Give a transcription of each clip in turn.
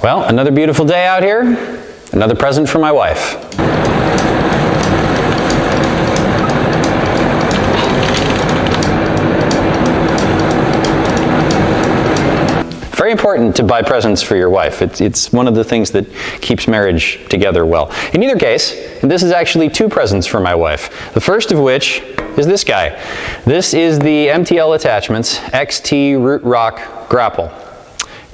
Well, another beautiful day out here, another present for my wife. Very important to buy presents for your wife. It's one of the things that keeps marriage together well. In either case, this is actually two presents for my wife. The first of which is this guy. This is the MTL Attachments XT Root Grapple.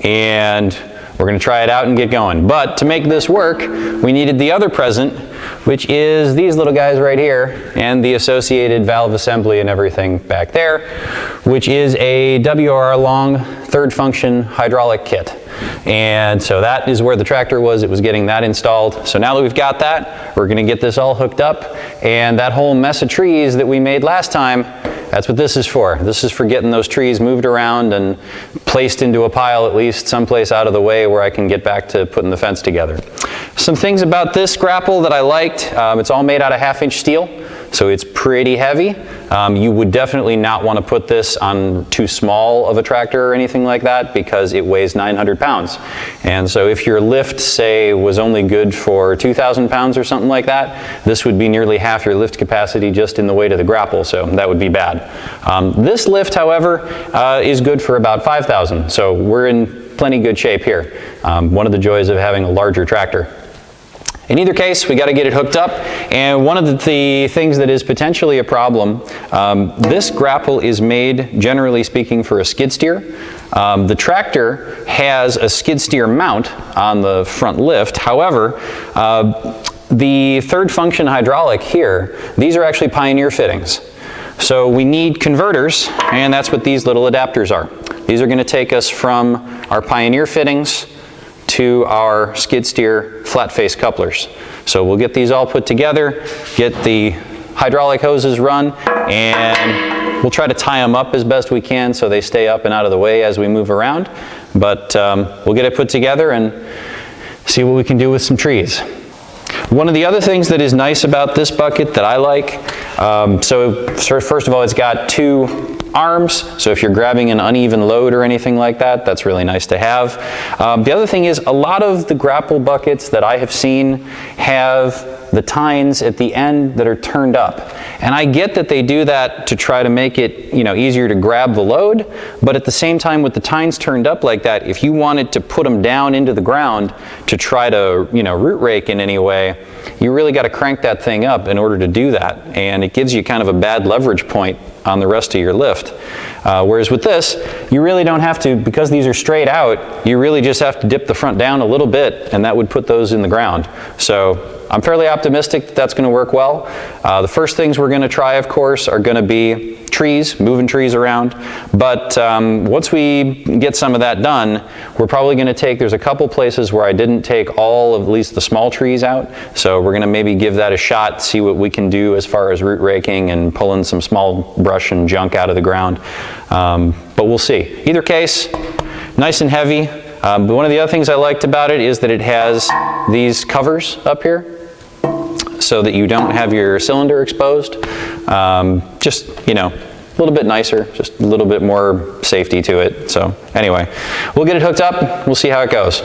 And we're going to try it out and get going. But to make this work, we needed the other present, which is these little guys right here, and the associated valve assembly and everything back there, which is a WR long third function hydraulic kit. And so that is where the tractor was. It was getting that installed. So now that we've got that, we're going to get this all hooked up. And that whole mess of trees that we made last time, that's what this is for. This is for getting those trees moved around and placed into a pile, at least someplace out of the way where I can get back to putting the fence together. Some things about this grapple that I liked. It's all made out of 1/2-inch steel, so it's pretty heavy. You would definitely not want to put this on too small of a tractor or anything like that because it weighs 900 pounds. And so if your lift, say, was only good for 2,000 pounds or something like that, this would be nearly half your lift capacity just in the weight of the grapple, so that would be bad. This lift, however, is good for about 5,000, so we're in plenty good shape here. One of the joys of having a larger tractor. In either case, we got to get it hooked up, and one of the things that is potentially a problem, this grapple is made, generally speaking, for a skid steer. The tractor has a skid steer mount on the front lift. However, the third function hydraulic here, these are actually Pioneer fittings. So we need converters, and that's what these little adapters are. These are going to take us from our Pioneer fittings to our skid steer flat face couplers. So we'll get these all put together, get the hydraulic hoses run, and we'll try to tie them up as best we can so they stay up and out of the way as we move around. But we'll get it put together and see what we can do with some trees. One of the other things that is nice about this bucket that I like, so first of all, it's got two arms, so if you're grabbing an uneven load or anything like that, that's really nice to have. The other thing is a lot of the grapple buckets that I have seen have the tines at the end that are turned up. And I get that they do that to try to make it, easier to grab the load, but at the same time with the tines turned up like that, if you wanted to put them down into the ground to try to, root rake in any way, you really got to crank that thing up in order to do that. And it gives you kind of a bad leverage point on the rest of your lift. Whereas with this, you really don't have to, because these are straight out, you really just have to dip the front down a little bit, and that would put those in the ground. So I'm fairly optimistic that that's going to work well. The first things we're going to try, of course, are going to be trees, moving trees around. But once we get some of that done, we're probably going to there's a couple places where I didn't take all of at least the small trees out. So we're going to maybe give that a shot, see what we can do as far as root raking and pulling some small brush and junk out of the ground. But we'll see. Either case, nice and heavy. But one of the other things I liked about it is that it has these covers up here so that you don't have your cylinder exposed. Just, a little bit nicer, just a little bit more safety to it. So anyway, we'll get it hooked up. We'll see how it goes.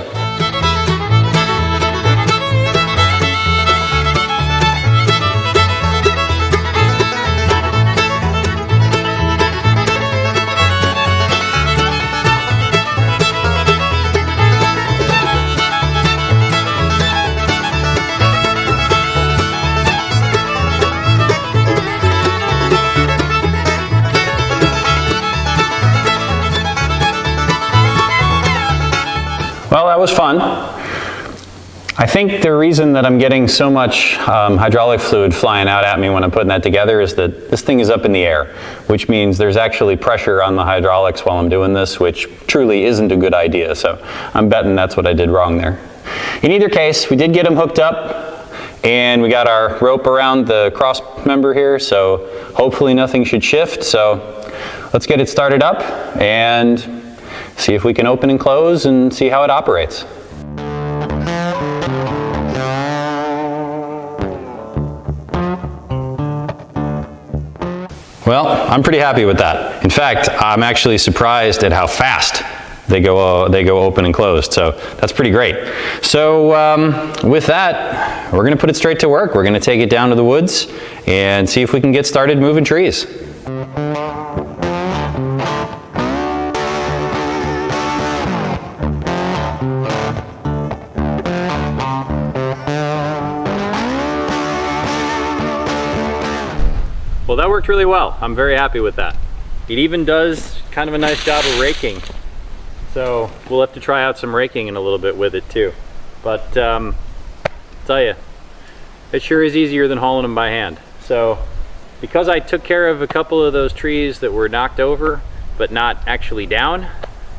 Well, that was fun. I think the reason that I'm getting so much hydraulic fluid flying out at me when I'm putting that together is that this thing is up in the air, which means there's actually pressure on the hydraulics while I'm doing this, which truly isn't a good idea. So I'm betting that's what I did wrong there. In either case, we did get them hooked up, and we got our rope around the cross member here, so hopefully nothing should shift. So let's get it started up and see if we can open and close and see how it operates. Well, I'm pretty happy with that. In fact, I'm actually surprised at how fast they go open and closed. So that's pretty great. So with that, we're going to put it straight to work. We're going to take it down to the woods and see if we can get started moving trees. Well, that worked really well. I'm very happy with that. It even does kind of a nice job of raking. So we'll have to try out some raking in a little bit with it too. But I'll tell you, it sure is easier than hauling them by hand. So because I took care of a couple of those trees that were knocked over, but not actually down,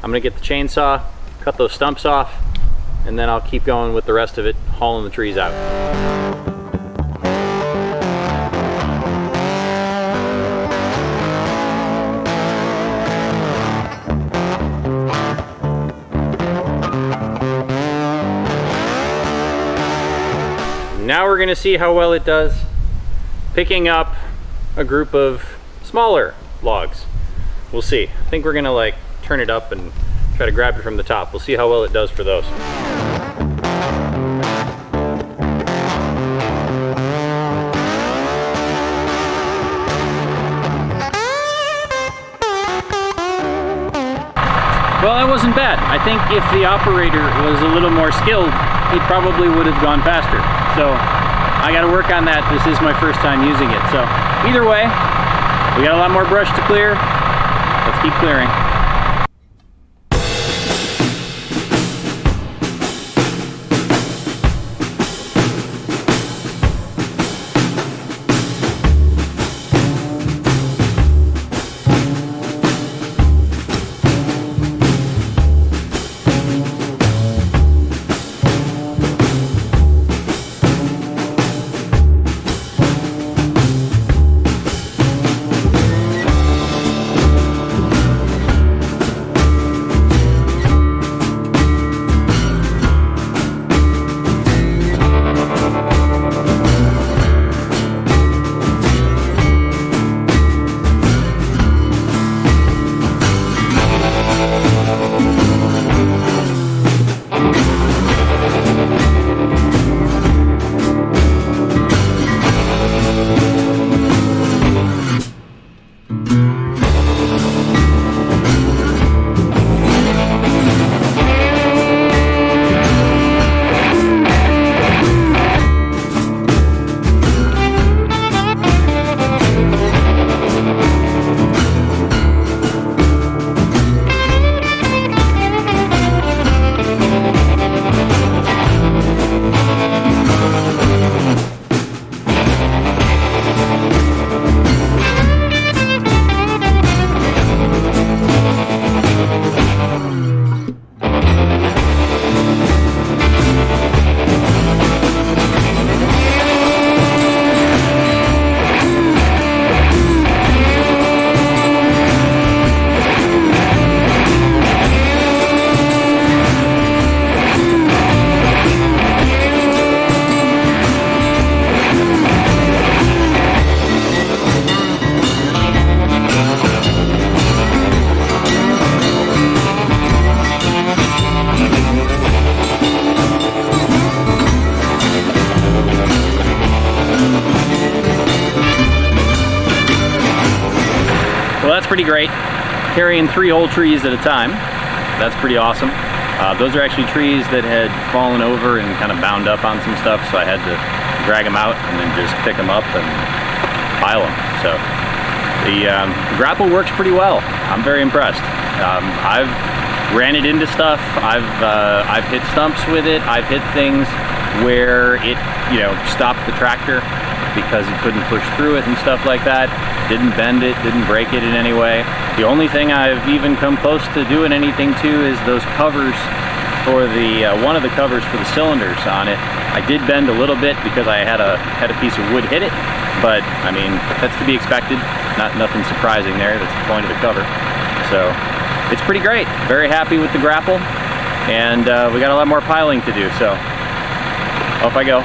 I'm gonna get the chainsaw, cut those stumps off, and then I'll keep going with the rest of it, hauling the trees out. Now we're gonna see how well it does picking up a group of smaller logs. We'll see. I think we're gonna like turn it up and try to grab it from the top. We'll see how well it does for those. Well, that wasn't bad. I think if the operator was a little more skilled, it probably would have gone faster. So I got to work on that. This is my first time using it. So either way, we got a lot more brush to clear. Let's keep clearing. Pretty great. Carrying 3 whole trees at a time. That's pretty awesome. Those are actually trees that had fallen over and kind of bound up on some stuff, so I had to drag them out and then just pick them up and pile them. So the grapple works pretty well. I'm very impressed. I've ran it into stuff. I've hit stumps with it. I've hit things where it, stopped the tractor because it couldn't push through it and stuff like that. Didn't bend it, didn't break it in any way. The only thing I've even come close to doing anything to is those covers for the, one of the covers for the cylinders on it. I did bend a little bit because I had a piece of wood hit it, but I mean, that's to be expected. Nothing surprising there, that's the point of the cover. So it's pretty great. Very happy with the grapple, and we got a lot more piling to do, so off I go.